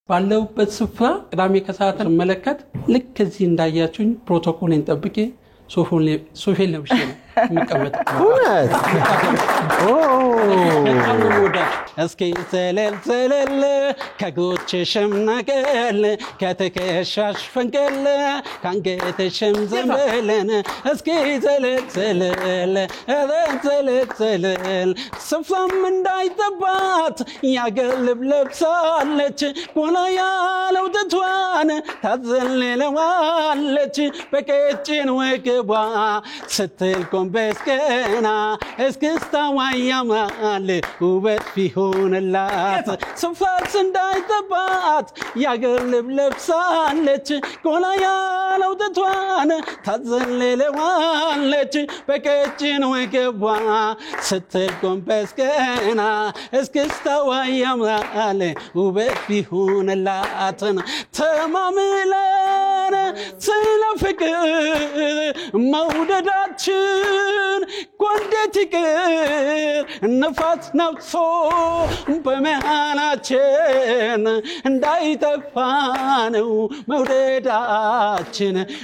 ባለውበት ስፍራ ቅዳሜ ከሰዓት መለከት ልክ እዚህ እንዳያችሁኝ ፕሮቶኮልን ጠብቄ ሶፌል ለብሼ ነው የሚቀመጠው እስኪ ሰለል ከጎችሽም ነገል ከተከሻሽ ፈንገል ካንገተሽም ዘንበለን እስኪ ሰለል ስፍራም እንዳይጠባት ያገልብ ለብሳለች ጎላ ያለው ትቷን ታዘልለዋለች በቀጭን ወገቧ ስትል ጎንበስ ቀና እስክስታዋ ያምራል ውበት ቢሆንላት ስፍራስ እንዳይጠባት ያገልብ ለብሳለች ጎላ ያለው ትቷን ታዘልለዋለች በቀጭን ወገቧ ስትል ጎንበስ ቀና እስክስታዋ ያምራል ውበት ቢሆንላት ተማምለን ስለ ፍቅር መውደዳችን ጎንደት ይቅር ነፋስ ነፍሶ በመሃላችን እንዳይጠፋ ነው መውደዳችን